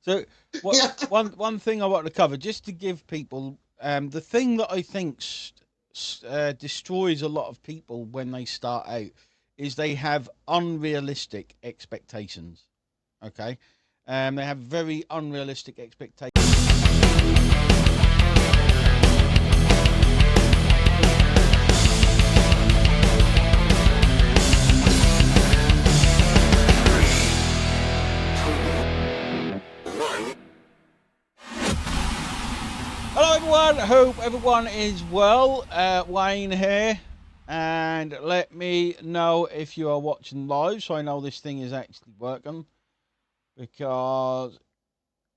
So, Yeah. one thing I want to cover, just to give people the thing that I think destroys a lot of people when they start out is they have unrealistic expectations. Okay, they have very unrealistic expectations. Hello, everyone. Hope everyone is well. Wayne here, and let me know if you are watching live, so I know this thing is actually working. Because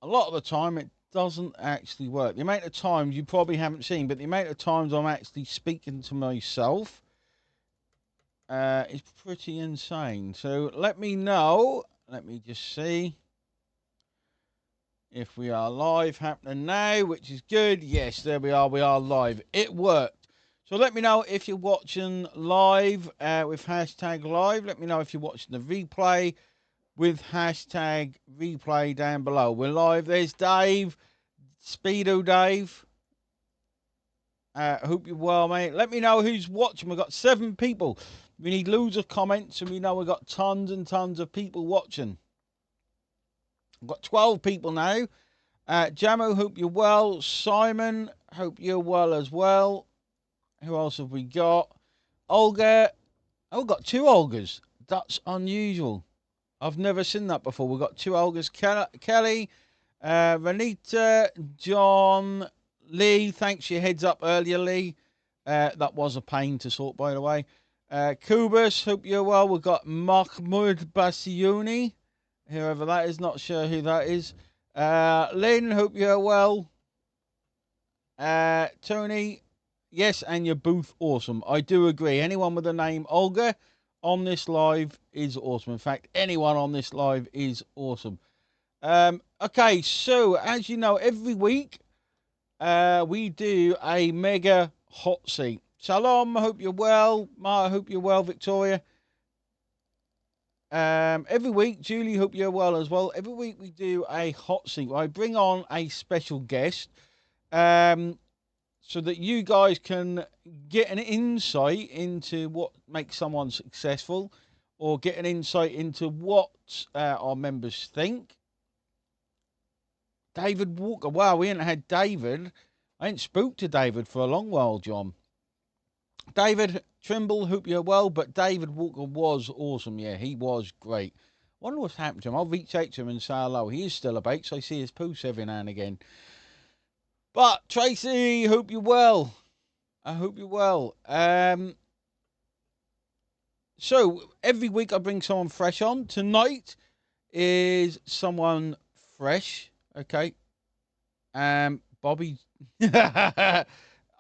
a lot of the time it doesn't actually work. The amount of times you probably haven't seen, but the amount of times I'm actually speaking to myself is pretty insane. So let me know. Let me just see if we are live happening now, which is good. Yes, there we are. We are live. It worked. So let me know if you're watching live with hashtag live. Let me know if you're watching the replay with hashtag replay down below. We're live. There's Dave, Speedo Dave. Hope you're well, mate. Let me know who's watching. We've got 7 people. We need loads of comments, and we know we've got tons and tons of people watching. We've got 12 people now. Jamo, hope you're well. Simon, hope you're well as well. Who else have we got? Olga. Oh, we've got 2 Olgas. That's unusual. I've never seen that before. We've got 2 Olgas. Kelly, Renita, John, Lee. Thanks for your heads up earlier, Lee. That was a pain to sort, by the way. Kubus, hope you're well. We've got Mahmoud Basiuni, whoever that is. Not sure who that is. Lynn, hope you're well. Tony, yes, and you're both awesome. I do agree. Anyone with the name Olga on this live is awesome. In fact, anyone on this live is awesome. Okay, so as you know, every week we do a mega hot seat. Shalom, hope you're well. Ma, hope you're well. Victoria. Every week, Julie, hope you're well as well. Every week we do a hot seat where I bring on a special guest. So that you guys can get an insight into what makes someone successful, or get an insight into what our members think. David Walker. Wow, we ain't had David. I ain't spoke to David for a long while, John. David Trimble, hope you're well, but David Walker was awesome. Yeah, he was great. Wonder what's happened to him. I'll reach out to him and say hello. He is still about, so I see his posts every now and again. But Tracy, hope you're well. I hope you're well. So every week I bring someone fresh on. Tonight is someone fresh. Okay. Bobby.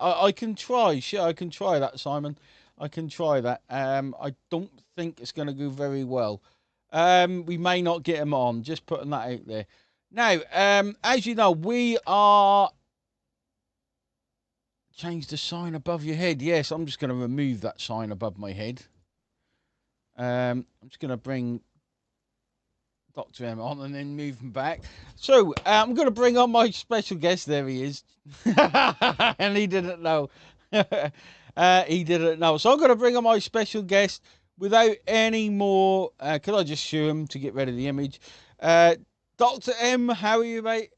I can try. Sure, I can try that, Simon. I can try that. I don't think it's going to go very well. We may not get him on. Just putting that out there. Now, as you know, we are. Change the sign above your head. Yes, I'm just going to remove that sign above my head. I'm just going to bring Dr. M on and then move him back. So, I'm going to bring on my special guest. There he is. And he didn't know. He didn't know. So, I'm going to bring on my special guest without any more. Could I just show him to get rid of the image? Dr. M, how are you, mate?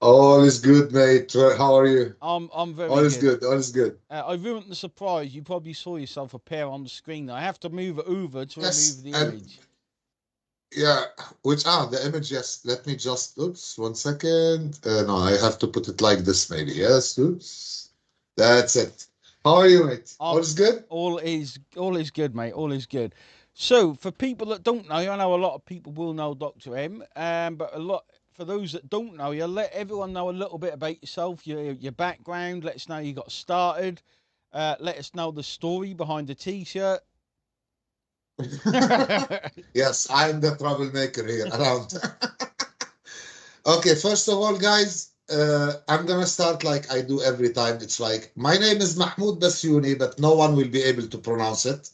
All is good, mate. How are you? I'm very All is good. good. All is good. I ruined the surprise. You probably saw yourself appear on the screen. I have to move it over to Yes, remove the and image. yeah, the image. Yes, let me just. Oops, 1 second. No, I have to put it like this, maybe. Yes, oops. That's it. How are you, mate? All is good. All is good, mate. All is good. So, for people that don't know, I know a lot of people will know Dr. M, but for those that don't know you, let everyone know a little bit about yourself, your background. Let us know you got started. Let us know the story behind the T-shirt. Yes, I'm the troublemaker here around. Okay, first of all, guys, I'm gonna start like I do every time. It's like, my name is Mahmoud Basyouni, but no one will be able to pronounce it.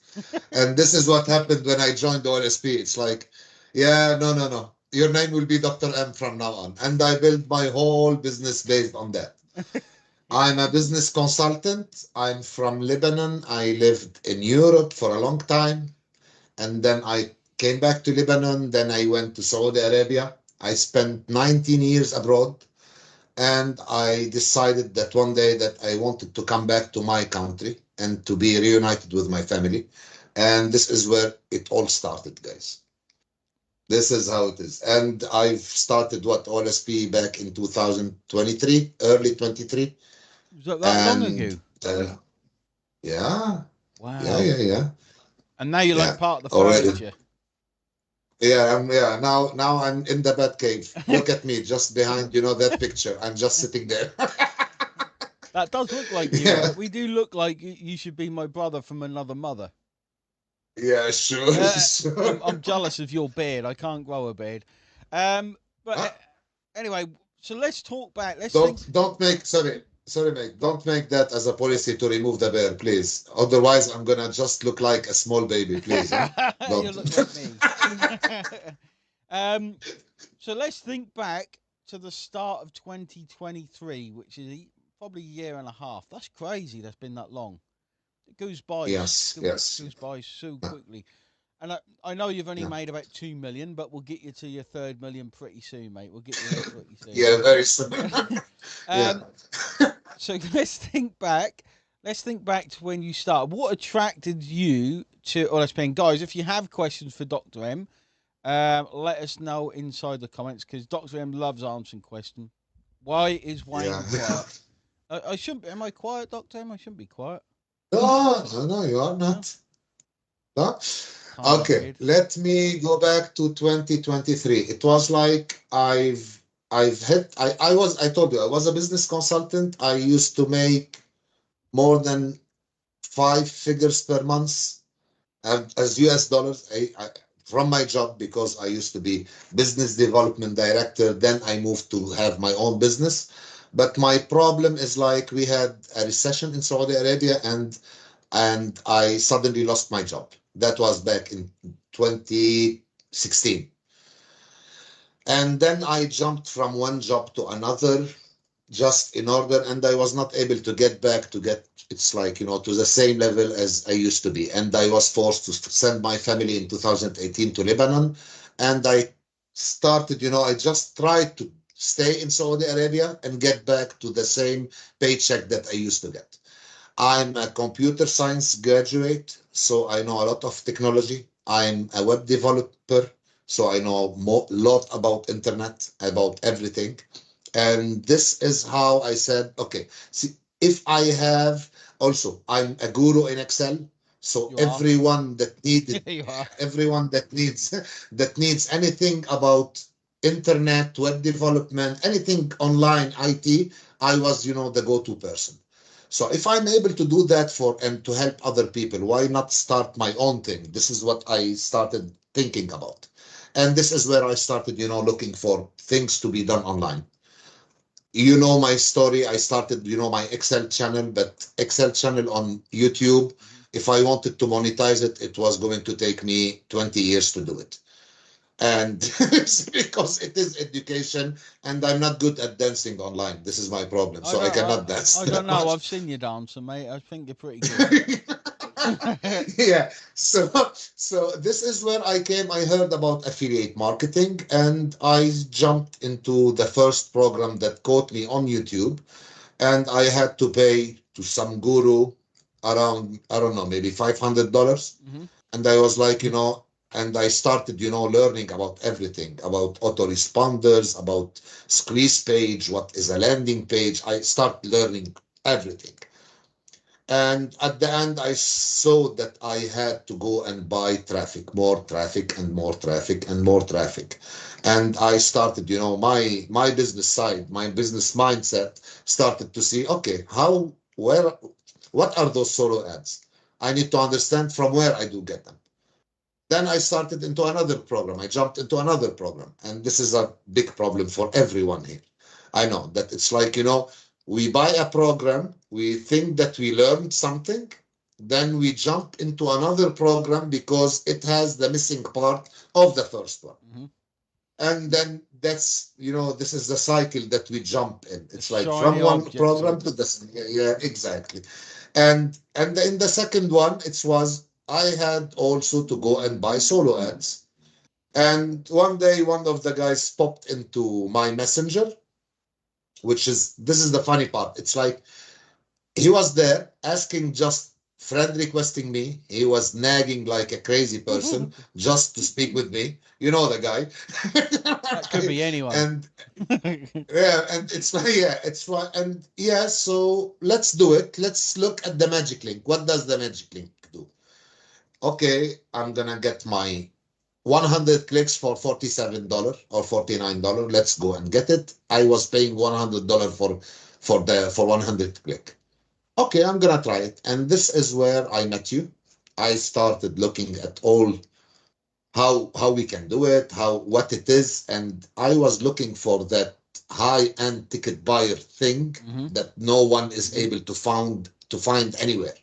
And this is what happened when I joined OLSP. It's like, yeah, no. Your name will be Dr. M from now on. And I built my whole business based on that. I'm a business consultant. I'm from Lebanon. I lived in Europe for a long time. And then I came back to Lebanon. Then I went to Saudi Arabia. I spent 19 years abroad. And I decided that one day that I wanted to come back to my country and to be reunited with my family. And this is where it all started, guys. This is how it is. And I've started what OLSP back in 2023, early 23. Was that long And ago? yeah, yeah, Wow. yeah, yeah, And now you're like yeah. part of the Already. furniture. Yeah. Now I'm in the bed cave. Look at me, just behind, that picture. I'm just sitting there. That does look like you. Yeah, We do look like you should be my brother from another mother. yeah, sure, Uh, sure. I'm jealous of your beard. I can't grow a beard. Um, but Ah, anyway, so let's talk back. Let's think. don't make sorry, mate. Don't make that as a policy to remove the bear, please. Otherwise, I'm gonna just look like a small baby, please. Huh? You Don't. look like me. um, so let's think back to the start of 2023, which is probably a year and a half. That's crazy. That's been that long. It goes by Yes, yes. goes by so quickly. And I know you've only Yeah, made about 2 million, but we'll get you to your third million pretty soon, mate. We'll get you there pretty soon. yeah, very similar. Yeah. um, so let's think back. Let's think back to when you started. What attracted you to OLSP? And guys, if you have questions for Dr. M, let us know inside the comments because Dr. M loves answering questions. Why is Yeah. Wayne quiet? I shouldn't be. Am I quiet, Dr. M? I shouldn't be quiet. No, no, no, you are No? not. No? Can't be Okay, weird. let me go back to 2023. It was like I told you, I was a business consultant. I used to make more than five figures per month as US dollars from my job because I used to be business development director. Then I moved to have my own business. But my problem is like we had a recession in Saudi Arabia and I suddenly lost my job. That was back in 2016. And then I jumped from one job to another just in order, and I was not able to get back to get, it's like, to the same level as I used to be. And I was forced to send my family in 2018 to Lebanon. And I started, I just tried to stay in Saudi Arabia and get back to the same paycheck that I used to get. I'm a computer science graduate, so I know a lot of technology. I'm a web developer, so I know a lot about internet, about everything. And this is how I said, okay, see, if I have also, I'm a guru in Excel. So You are. You are. everyone that needs that needs anything about internet, web development, anything online, IT, I was, the go-to person. So if I'm able to do that for and to help other people, why not start my own thing? This is what I started thinking about. And this is where I started, looking for things to be done online. You know my story. I started, my Excel channel, but Excel channel on YouTube. Mhm. If I wanted to monetize it, it was going to take me 20 years to do it. And it's because it is education, and I'm not good at dancing online. This is my problem. I So I don't. cannot dance I don't that know. much. I've seen you dancing, mate. I think you're pretty good. Yeah. So this is where I came. I heard about affiliate marketing and I jumped into the first program that caught me on YouTube. And I had to pay to some guru around, I don't know, maybe $500. Hmm. And I was like, and I started, learning about everything, about autoresponders, about squeeze page, what is a landing page. I start learning everything. And at the end, I saw that I had to go and buy traffic, more traffic and more traffic and more traffic. And I started, my business side, my business mindset started to see, okay, what are those solo ads? I need to understand from where I do get them. Then I started into another program. I jumped into another program. And this is a big problem for everyone here. I know that it's like, we buy a program, we think that we learned something, then we jump into another program because it has the missing part of the first one. Hmm. And then that's, this is the cycle that we jump in. The It's like from shiny one object program syndrome. to this. Yeah, yeah, exactly. And in the second one, I had also to go and buy solo ads. And one day, one of the guys popped into my messenger, this is the funny part. It's like he was there asking, just friend requesting me. He was nagging like a crazy person just to speak with me. You know the guy. That could be anyone. And yeah, and it's like, yeah, it's fine. And yeah, so let's do it. Let's look at the magic link. What does the magic link do? Okay, I'm gonna get my 100 clicks for $47 or $49. Let's go and get it. I was paying $100 for 100 click. Okay, I'm gonna try it. And this is where I met you. I started looking at all how we can do it, how what it is, and I was looking for that high-end ticket buyer thing Hmm. that no one is able to find anywhere.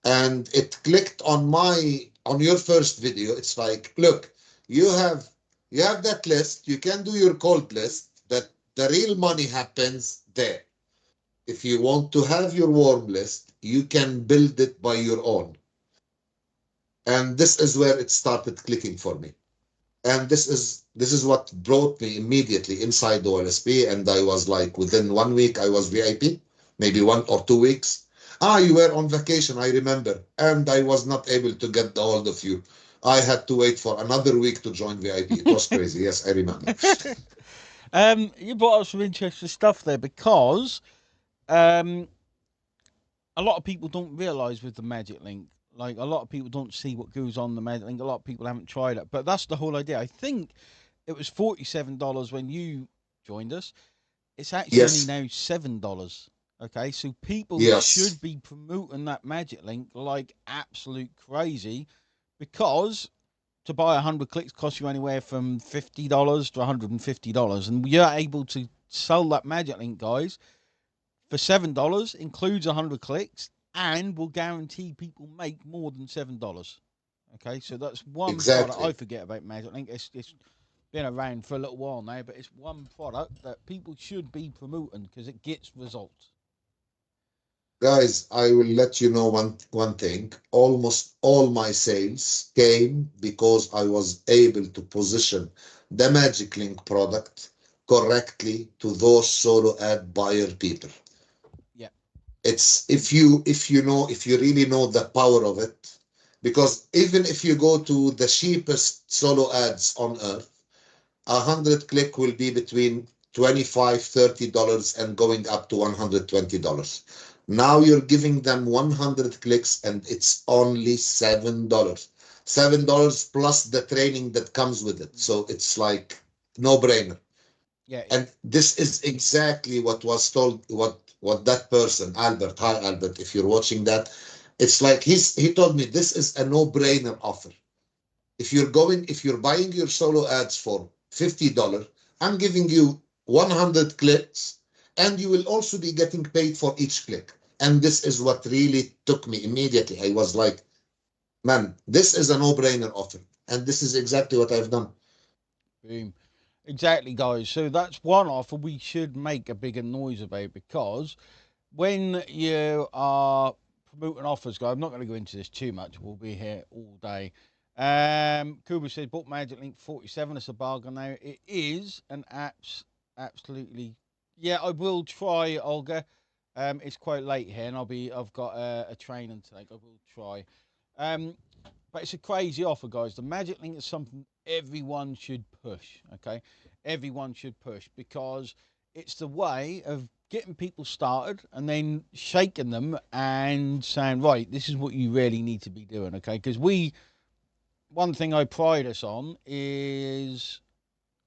And it clicked on your first video. It's like, look, you have you have that list, you can do your cold list, that the real money happens there. If you want to have your warm list, you can build it by your own. And this is where it started clicking for me. And this is what brought me immediately inside the OLSP. And I was like, within 1 week, I was VIP, maybe 1 or 2 weeks. You were on vacation, I remember. And I was not able to get the hold of you. I had to wait for another week to join VIP. It was crazy. Yes, I remember. You brought up some interesting stuff there because um, a lot of people don't realize with the magic link, like a lot of people don't see what goes on the magic link. A lot of people haven't tried it, but that's the whole idea. I think it was $47 when you joined us. It's actually only Yes, now $7. Okay, so people yes, should be promoting that magic link like absolute crazy because to buy 100 clicks costs you anywhere from $50 to $150, and you're able to sell that magic link, guys, for $7. Includes 100 clicks and will guarantee people make more than $7. Okay, so that's one product I exactly. forget about Magic Link. It's been around for a little while now, but it's one product that people should be promoting because it gets results. Guys, I will let you know one thing. Almost all my sales came because I was able to position the Magic Link product correctly to those solo ad buyer people. Yeah. It's if you really know the power of it, because even if you go to the cheapest solo ads on earth, 100 click will be between 25 $30 and going up to $120. Now you're giving them 100 clicks and it's only $7. $7 plus the training that comes with it. So it's like no brainer. Yeah. And this is exactly what was told, what that person, Albert, hi Albert, if you're watching that, it's like he told me this is a no-brainer offer. If you're buying your solo ads for $50, I'm giving you 100 clicks, and you will also be getting paid for each click. And this is what really took me immediately. I was like, man, this is a no-brainer offer. And this is exactly what I've done. Boom. Exactly, guys. So that's one offer we should make a bigger noise about because when you are promoting offers, guys, I'm not going to go into this too much. We'll be here all day. Kuba said, "Book Magic Link 47. It's a bargain now. It is an absolutely. Yeah, I will try, Olga. It's quite late here, and I've got a training to take. I will try. Um, but it's a crazy offer, guys. The Magic Link is something everyone should push. Okay, everyone should push because it's the way of getting people started and then shaking them and saying, right, this is what you really need to be doing. Okay, because one thing I pride us on is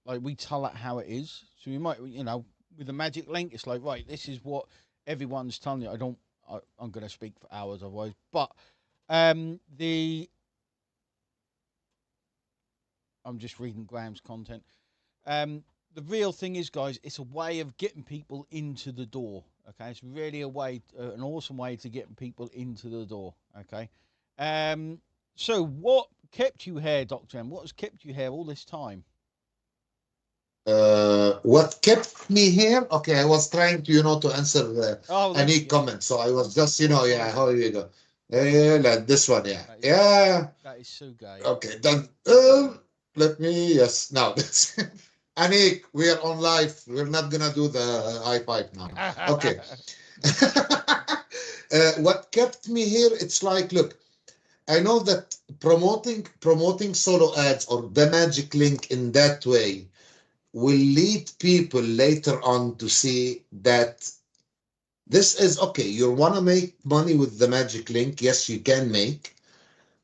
like we tell it how it is. So you might, with the Magic Link, it's like, right, this is what everyone's telling you. I'm going to speak for hours otherwise, but the I'm just reading Graham's content. The real thing is, guys, it's a way of getting people into the door. Okay, it's really an awesome way to get people into the door. Okay, so what kept you here, Doctor M? What has kept you here all this time? What kept me here? Okay, I was trying to, to answer Oh, there we any go. comment. So I was just, yeah, Apologies. how you go? Yeah, like this one, yeah. That is Yeah, that is so gay. okay, done. Let me, yes, now. Anik, we are on live. We're not gonna do the high five now. Okay. What kept me here? It's like, look, I know that promoting solo ads or the magic link in that way will lead people later on to see that this is okay. You want to make money with the magic link. Yes, you can make,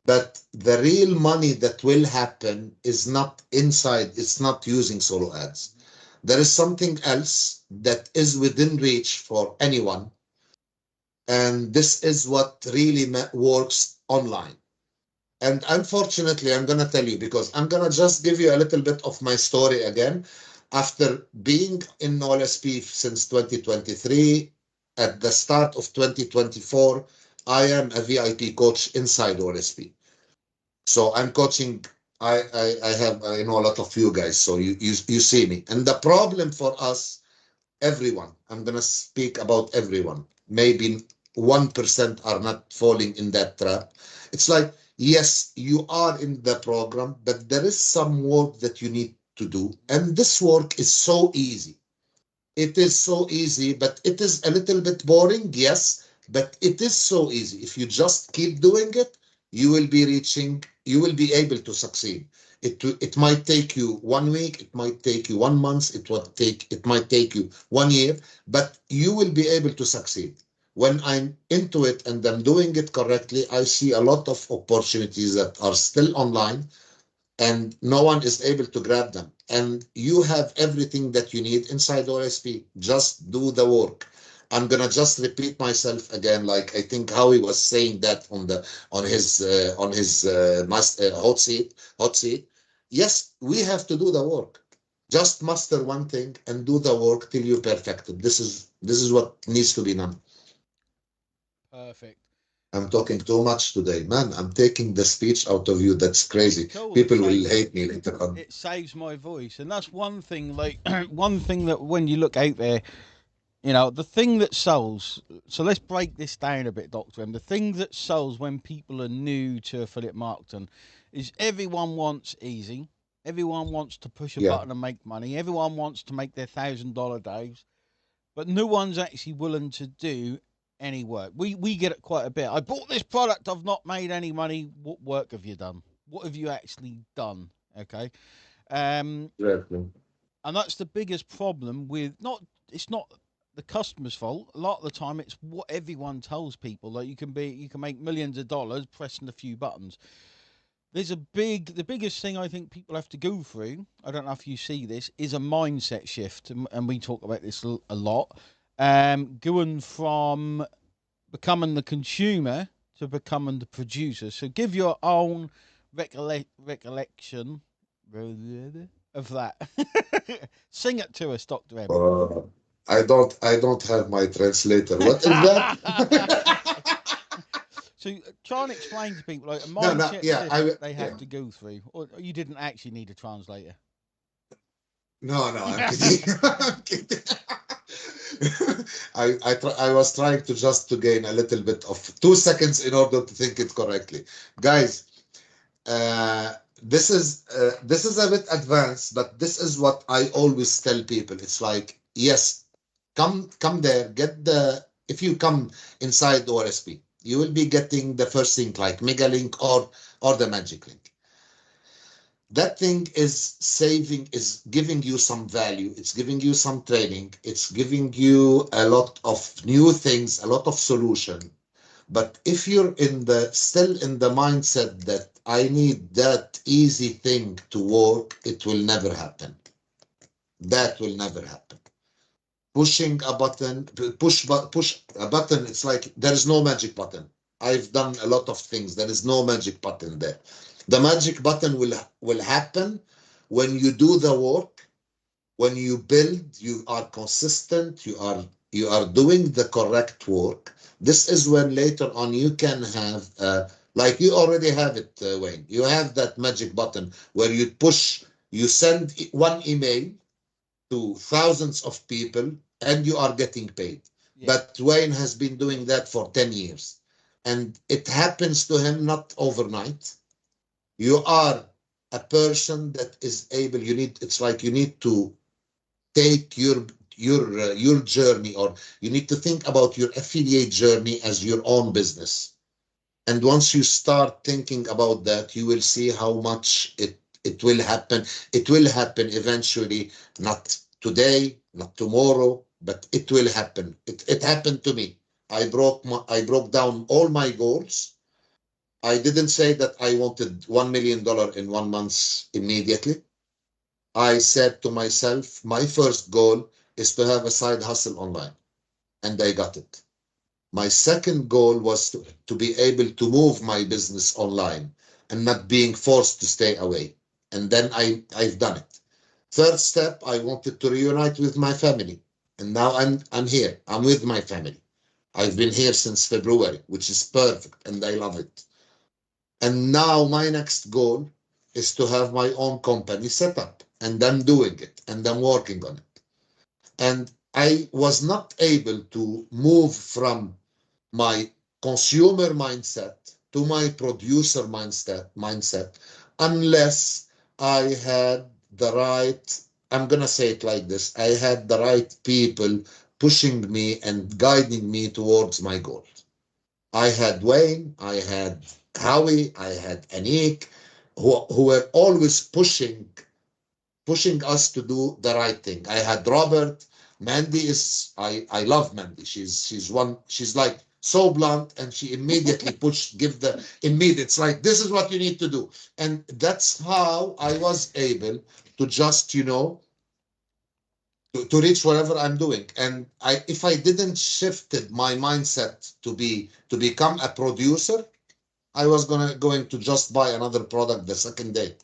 but the real money that will happen is not inside, it's not using solo ads. There is something else that is within reach for anyone. And this is what really works online. And unfortunately, I'm going to tell you because I'm going to just give you a little bit of my story again. After being in OLSP since 2023, at the start of 2024, I am a VIP coach inside OLSP. So I'm coaching. I have I know a lot of you guys, so you see me. And the problem for us, everyone. I'm gonna speak about everyone. Maybe 1% are not falling in that trap. It's like yes, you are in the program, but there is some work that you need to do, and this work is so easy. It is so easy, but it is a little bit boring, yes, but it is so easy. If you just keep doing it, you will be able to succeed. It might take you 1 week, it might take you 1 month, it might take you 1 year, but you will be able to succeed. When I'm into it and I'm doing it correctly, I see a lot of opportunities that are still online and no one is able to grab them. And you have everything that you need inside OSP. Just do the work. I'm gonna just repeat myself again, like I think Howie was saying that on his hot seat. Yes, we have to do the work. Just master one thing and do the work till you perfect it. This is what needs to be done. Perfect. I'm talking too much today, man. I'm taking the speech out of you. That's It's crazy. cool. People will hate me later on. It saves my voice, and that's one thing. Like one thing that when you look out there, the thing that sells. So let's break this down a bit, Doctor M. The thing that sells when people are new to affiliate marketing is everyone wants easy. Everyone wants to push a Yeah. button and make money. Everyone wants to make their $1,000 days, but no one's actually willing to do any work. We get it quite a bit. I bought this product. I've not made any money. What work have you done? What have you actually done? Okay. Um, Exactly. and that's the biggest problem with not. It's not the customer's fault. A lot of the time, it's what everyone tells people. Like you can make millions of dollars pressing a few buttons. The biggest thing I think people have to go through. I don't know if you see this is a mindset shift, and we talk about this a lot. Going from becoming the consumer to becoming the producer. So give your own recollection of that. Sing it to us, Dr. M. Uh, I don't have my translator. What is that? So try and explain to people like a No, no, mindset yeah, shift that they yeah. have to go through, or you didn't actually need a translator. No, no, I'm kidding. I'm kidding. I was trying to just to gain a little bit of 2 seconds in order to think it correctly. Guys, this is a bit advanced, but this is what I always tell people. It's like, yes, come there, get the if you come inside the OSP, you will be getting the first thing like Mega Link or the Magic Link. That thing is giving you some value, it's giving you some training, it's giving you a lot of new things, a lot of solution. But if you're still in the mindset that I need that easy thing to work, it will never happen. That will never happen. Pushing a button, push a button, it's like there is no magic button. I've done a lot of things, there is no magic button there. The magic button will happen when you do the work, when you build, you are consistent, you are doing the correct work. This is when later on you can have like you already have it, Wayne. You have that magic button where you send one email to thousands of people and you are getting paid. Yeah. But Wayne has been doing that for 10 years. And it happens to him not overnight. You are a person that is able, it's like you need to take your journey, or you need to think about your affiliate journey as your own business. And once you start thinking about that, you will see how much it will happen. It will happen eventually, not today, not tomorrow, but it will happen. It happened to me. I broke down all my goals. I didn't say that I wanted $1 million in 1 month immediately. I said to myself, my first goal is to have a side hustle online, and I got it. My second goal was to be able to move my business online and not being forced to stay away. And then I've done it. Third step, I wanted to reunite with my family. And now I'm here. I'm with my family. I've been here since February, which is perfect, and I love it. And now my next goal is to have my own company set up, and I'm doing it, and I'm working on it. And I was not able to move from my consumer mindset to my producer mindset unless I had the right, I'm gonna say it like this, I had the right people pushing me and guiding me towards my goal. I had Wayne, I had Howie, I had Anik, who were always pushing us to do the right thing. I had Robert. Mandy is, I love Mandy. She's like so blunt, and she immediately give the immediate, it's like, this is what you need to do. And that's how I was able to just, to reach whatever I'm doing. And if I didn't shifted my mindset to become a producer, I was going to just buy another product the second day.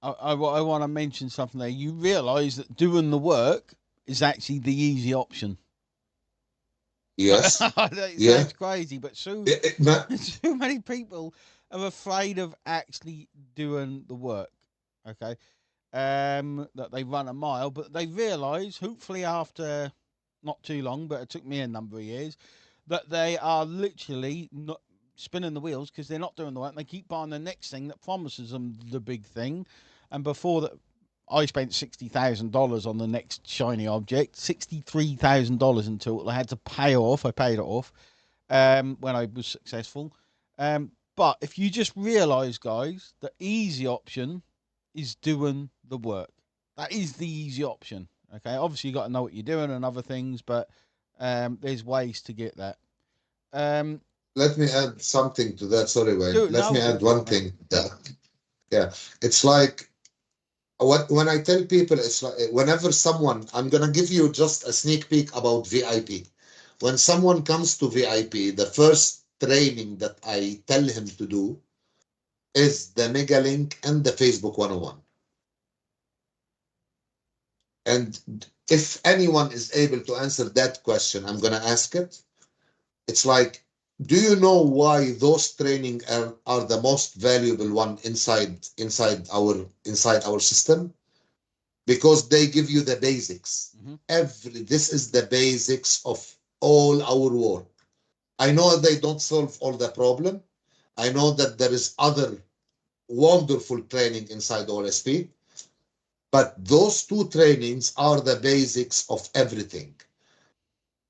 I want to mention something there. You realise that doing the work is actually the easy option. Yes. It Yeah. sounds crazy, but so No, so many people are afraid of actually doing the work. Okay, that they run a mile, but they realise, hopefully after not too long, but it took me a number of years, that they are literally not spinning the wheels because they're not doing the work. And they keep buying the next thing that promises them the big thing, and before that, I spent $60,000 on the next shiny object, $63,000 until I had to pay off. I paid it off when I was successful. But if you just realise, guys, the easy option is doing the work. That is the easy option. Okay, obviously you got to know what you're doing and other things, but there's ways to get that. Um, let me add something to that. Sorry, Wayne. do Let no, me go add for it, one mate. thing. Yeah, it's like when I tell people, it's like whenever someone, I'm gonna give you just a sneak peek about VIP. When someone comes to VIP, the first training that I tell him to do is the Mega Link and the Facebook 101. And if anyone is able to answer that question, I'm gonna ask it. It's like, do you know why those training are the most valuable one inside our system? Because they give you the basics. Mm-hmm. This is the basics of all our work. I know they don't solve all the problem. I know that there is other wonderful training inside OLSP, but those two trainings are the basics of everything.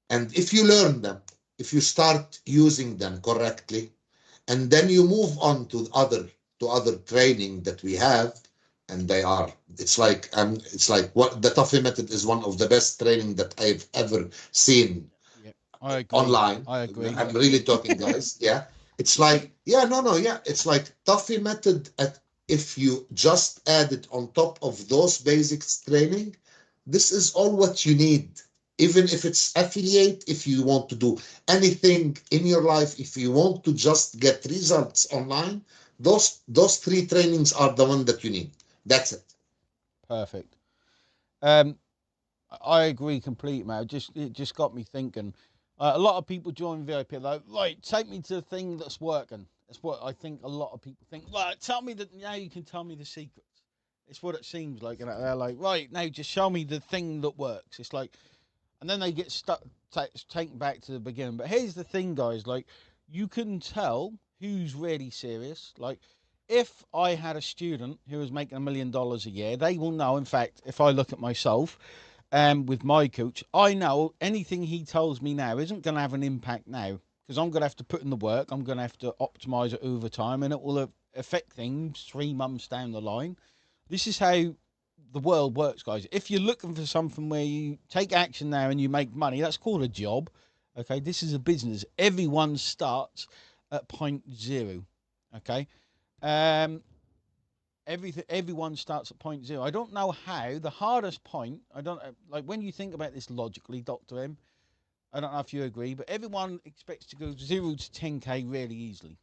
And if you learn them, if you start using them correctly, and then you move on to other training that we have, and they are, it's like what the Toughy method is one of the best training that I've ever seen Yeah, I agree. online. I agree. I'm really talking, guys. Yeah, it's like, yeah, no, yeah, it's like Toughy method. If you just add it on top of those basics training, this is all what you need. Even if it's affiliate, if you want to do anything in your life, if you want to just get results online, those three trainings are the one that you need. That's it. Perfect. Um, I agree completely, mate. It just got me thinking. A lot of people join VIP like, right, take me to the thing that's working. That's what I think a lot of people think. Right, tell me that now you can tell me the secrets. It's what it seems like. And they're like, right, now just show me the thing that works. It's like, and then they get stuck, taken back to the beginning. But here's the thing, guys. Like, you can tell who's really serious. Like, if I had a student who was making $1 million a year, they will know. In fact, if I look at myself, with my coach, I know anything he tells me now isn't going to have an impact now because I'm going to have to put in the work. I'm going to have to optimize it over time, and it will affect things 3 months down the line. This is how the world works, guys. If you're looking for something where you take action now and you make money, that's called a job. Okay, this is a business. Everyone starts at point zero. Okay, um, everyone starts at point zero. I don't know how. The hardest point, I don't like when you think about this logically, Doctor M. I don't know if you agree, but everyone expects to go 0 to 10K really easily.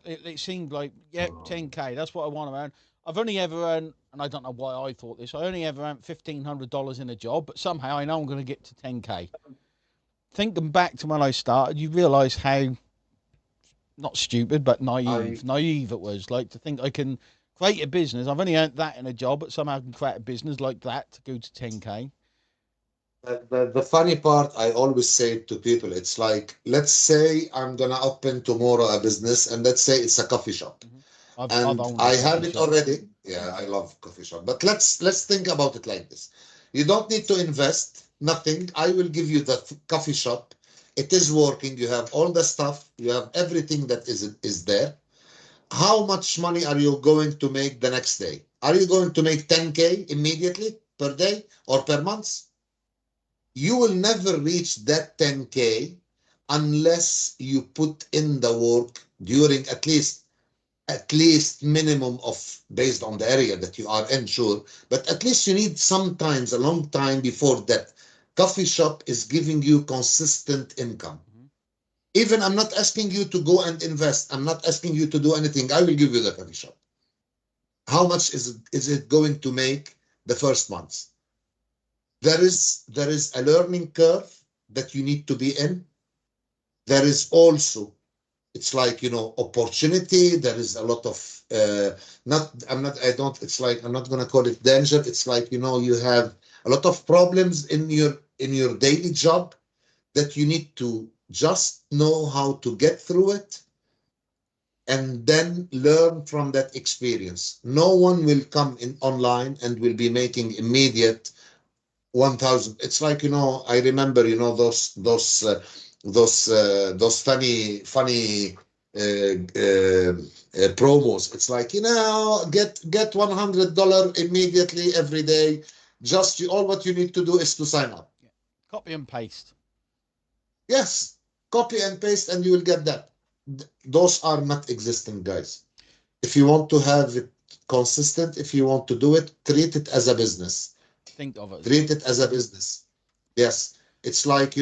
It seemed like, yeah, 10K. That's what I want to earn. I've only ever earned, and I don't know why I thought this. I only ever earned $1,500 in a job, but somehow I know I'm going to get to 10K. Thinking back to when I started, you realise how not stupid, but I naive it was. Like to think I can create a business. I've only earned that in a job, but somehow I can create a business like that to go to 10K. the funny part, I always say to people, it's like, let's say I'm gonna open tomorrow a business, and let's say it's a coffee shop, Mm-hmm. I've and owned a I coffee have it shop. already. Yeah, I love coffee shop. But let's think about it like this. You don't need to invest nothing. I will give you the coffee shop. It is working. You have all the stuff. You have everything that is there. How much money are you going to make the next day? Are you going to make 10K immediately per day or per month? You will never reach that 10K unless you put in the work during at least minimum of based on the area that you are in, sure, but at least you need sometimes a long time before that coffee shop is giving you consistent income. Mm-hmm. Even I'm not asking you to go and invest. I'm not asking you to do anything. I will give you the coffee shop. How much is it going to make the first months? There is a learning curve that you need to be in. There is also, it's like, opportunity. There is a lot of not I'm not I don't it's like, I'm not going to call it danger. It's like, you have a lot of problems in your daily job that you need to just know how to get through it and then learn from that experience. No one will come in online and will be making immediate 1,000. It's like, I remember, those funny promos. It's like, get $100 immediately every day. Just all what you need to do is to sign up. Yeah. Copy and paste. Yes, copy and paste, and you will get that. Those are not existing, guys. If you want to have it consistent, if you want to do it, treat it as a business. Think of it as Treat one. it as a business. Yes, it's like,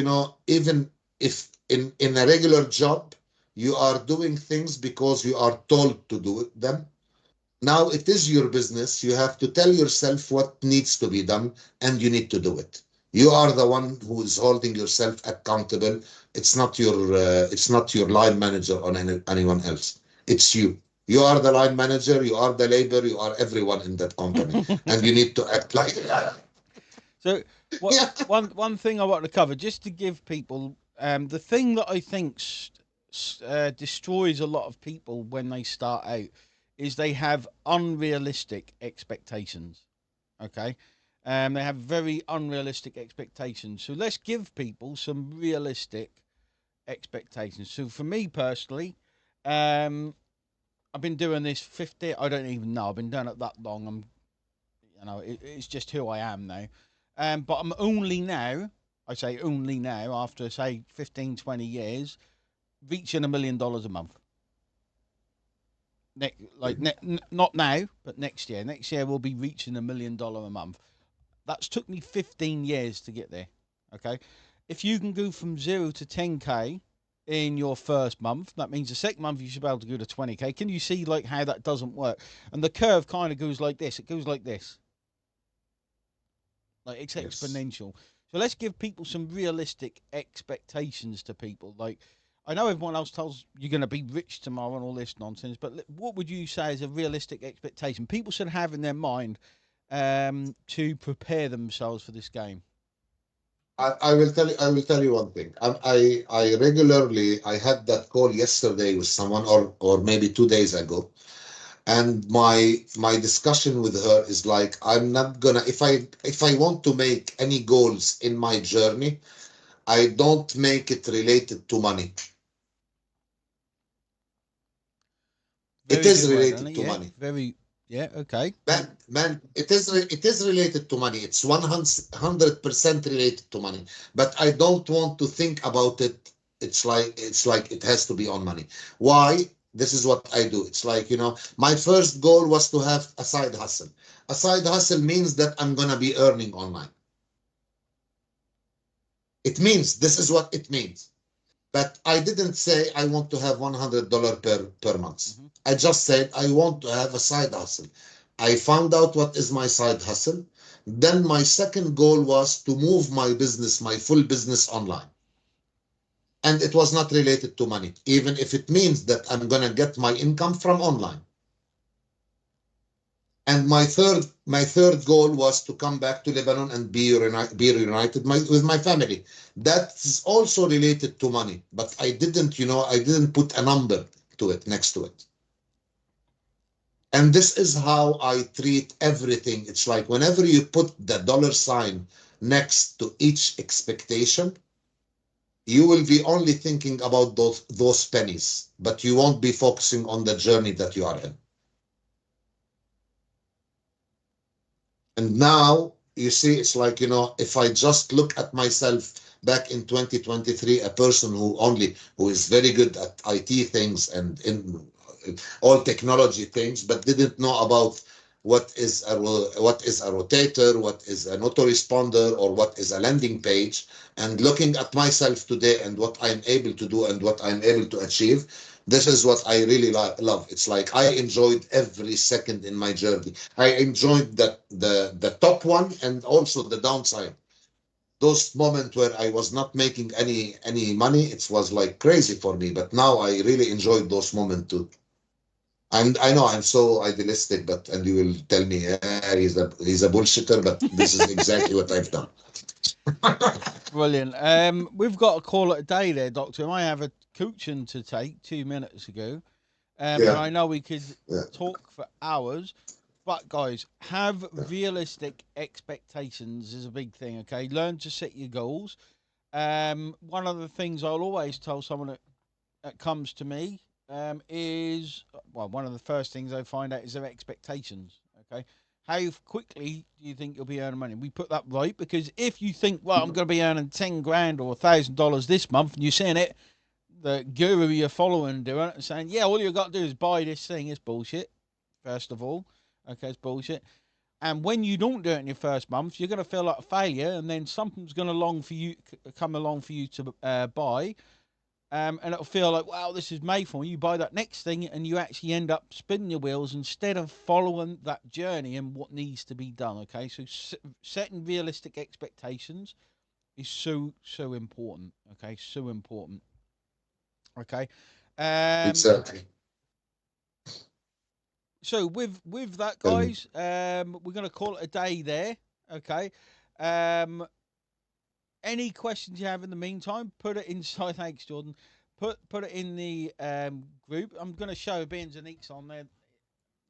even if in a regular job you are doing things because you are told to do them. Now it is your business. You have to tell yourself what needs to be done, and you need to do it. You are the one who is holding yourself accountable. It's not your line manager or anyone else. It's you. You are the line manager. You are the labor. You are everyone in that company, and you need to act like that. So, what Yeah. one thing I want to cover, just to give people, the thing that I think destroys a lot of people when they start out, is they have unrealistic expectations. Okay, they have very unrealistic expectations. So let's give people some realistic expectations. So for me personally, um, I've been doing this 50. I don't even know. I've been doing it that long. It's just who I am now. But I'm only now, I say only now, after say 15, 20 years, reaching $1 million a month. Not now, but next year. Next year we'll be reaching $1 million a month. That's took me 15 years to get there. Okay, if you can go from 0 to 10K in your first month, that means the second month you should be able to go to 20K. Can you see like how that doesn't work? And the curve kind of goes like this. It goes like this. Like it's Yes. exponential. So let's give people some realistic expectations to people. Like I know everyone else tells you're going to be rich tomorrow and all this nonsense, but what would you say is a realistic expectation people should have in their mind to prepare themselves for this game? I will tell you one thing. I regularly, I had that call yesterday with someone, or maybe 2 days ago, and my discussion with her is like, I'm not gonna, if I want to make any goals in my journey, I don't make it related to money. It Very is good word, isn't it? related to Yeah, money. very. Yeah, okay. Man, it is related to money. It's 100% related to money. But I don't want to think about it. It's like it has to be on money. Why? This is what I do. It's like, my first goal was to have a side hustle. A side hustle means that I'm gonna be earning online. It means this is what it means. But I didn't say I want to have $100 per month. Hmm. I just said I want to have a side hustle. I found out what is my side hustle. Then my second goal was to move my business, my full business online. And it was not related to money, even if it means that I'm going to get my income from online. And my third goal was to come back to Lebanon and be reunited with my family. That's also related to money, but I didn't put a number to it next to it. And this is how I treat everything. It's like whenever you put the dollar sign next to each expectation, you will be only thinking about those pennies, but you won't be focusing on the journey that you are in. And now you see, it's like, if I just look at myself back in 2023, a person who is very good at IT things and in all technology things, but didn't know about what is a rotator, what is an autoresponder, or what is a landing page, and looking at myself today and what I'm able to do and what I'm able to achieve, this is what I really love. It's like I enjoyed every second in my journey. I enjoyed the top one and also the downside. Those moments where I was not making any money, it was like crazy for me. But now I really enjoyed those moments too. I know I'm so idealistic, and you will tell me, he's a bullshitter, but this is exactly what I've done. Brilliant. We've got to call it a day there, Doctor. I have a coaching to take 2 minutes ago. And Yeah, I know we could yeah. talk for hours, but guys, have realistic expectations is a big thing. Okay, learn to set your goals. One of the things I'll always tell someone that comes to me is, well, one of the first things I find out is their expectations. Okay, how quickly do you think you'll be earning money? We put that right because if you think, well, I'm going to be earning 10 grand or $1,000 this month, and you're seeing it, the guru you're following doing it and saying, yeah, all you got to do is buy this thing, it's bullshit. First of all, okay, it's bullshit. And when you don't do it in your first month, you're going to feel like a failure, and then something's going to come along for you to buy, and it'll feel like, wow, this is made for me. You buy that next thing, and you actually end up spinning your wheels instead of following that journey and what needs to be done. Okay, so setting realistic expectations is so important. Okay, so important. Okay. Um, Exactly. so with that, Tell me. guys, we're gonna call it a day there. Okay. Um, any questions you have in the meantime, put it inside. Thanks, Jordan. Put it in the group. I'm gonna show Beans and Eats on there.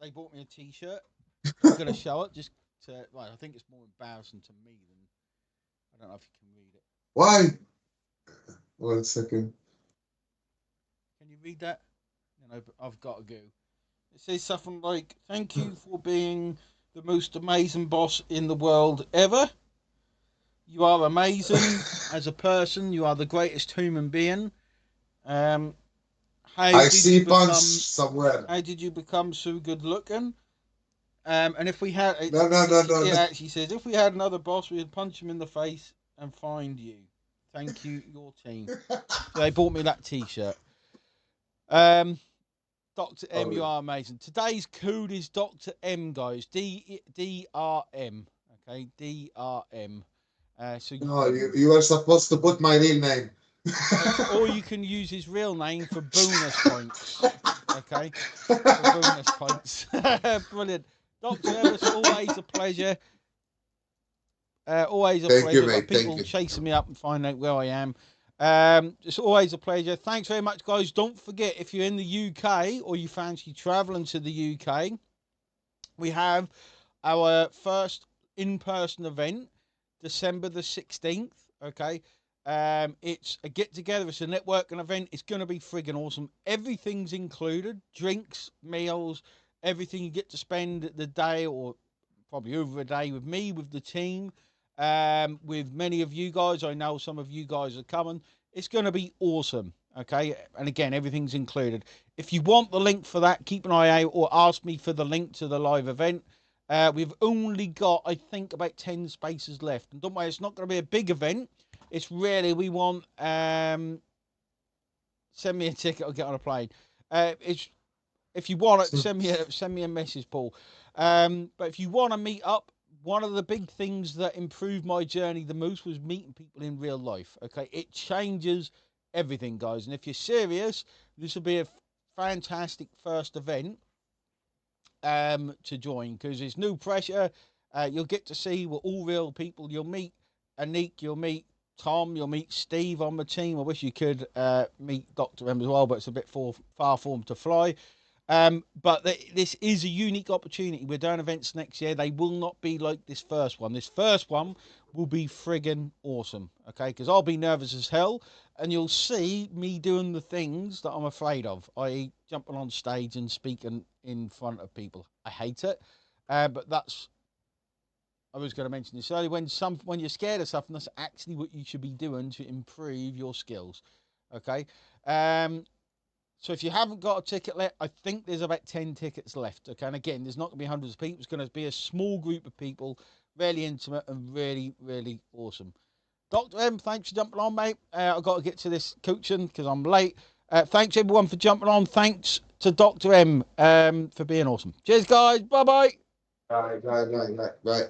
They bought me a T-shirt. I'm gonna show it just to. Well, I think it's more embarrassing to me than I don't know if you can read it. Why? 1 second. Can you read that? You know, I've got to go. It says something like, "Thank you for being the most amazing boss in the world ever. You are amazing as a person. You are the greatest human being. Um, how I did you see punch become? somewhere. How did you become so good looking?" And if we had, No, no, no, no, it no. actually says, if we had another boss, we'd punch him in the face and find you. Thank you, your team. So they bought me that T-shirt. Um, Dr. M, you Lovely. are amazing. Today's code is Dr. M, guys. DRM. Okay, DRM. So No, you are supposed to put my real name. Or you can use his real name for bonus points. Okay, for bonus points. Brilliant, Dr. M. It's always a pleasure. Always a Thank you, pleasure. I've got mate. Thank people you. chasing me up and finding out where I am. It's always a pleasure. Thanks very much, guys. Don't forget, if you're in the UK or you fancy travelling to the UK, we have our first in-person event, December the 16th. Okay. It's a get together, it's a networking event. It's going to be friggin' awesome. Everything's included: drinks, meals, everything. You get to spend the day or probably over a day with me, with the team, with many of you guys. I know some of you guys are coming. It's going to be awesome. Okay. And again, everything's included. If you want the link for that, keep an eye out or ask me for the link to the live event. We've only got, I think, about 10 spaces left. And don't worry, it's not going to be a big event. It's really, we want, send me a ticket or get on a plane. It's, if you want it, send me a message, Paul. But if you want to meet up, one of the big things that improved my journey the most was meeting people in real life. Okay, it changes everything, guys. And if you're serious, this will be a fantastic first event to join, because there's no pressure. You'll get to see we're all real people. You'll meet Anik, you'll meet Tom, you'll meet Steve on the team. I wish you could meet Dr. M as well, but it's a bit far for him to fly. But this is a unique opportunity. We're doing events next year. They will not be like this first one. This first one will be friggin' awesome, okay? Because I'll be nervous as hell, and you'll see me doing the things that I'm afraid of, i.e. jumping on stage and speaking in front of people. I hate it, but that's... I was going to mention this earlier. When you're scared of something, that's actually what you should be doing to improve your skills, okay? So if you haven't got a ticket left, I think there's about 10 tickets left. Okay, and again, there's not going to be hundreds of people. It's going to be a small group of people, really intimate and really, really awesome. Dr. M, thanks for jumping on, mate. I've got to get to this coaching because I'm late. Thanks, everyone, for jumping on. Thanks to Dr. M for being awesome. Cheers, guys. Bye-bye. Bye, bye, bye, bye, bye.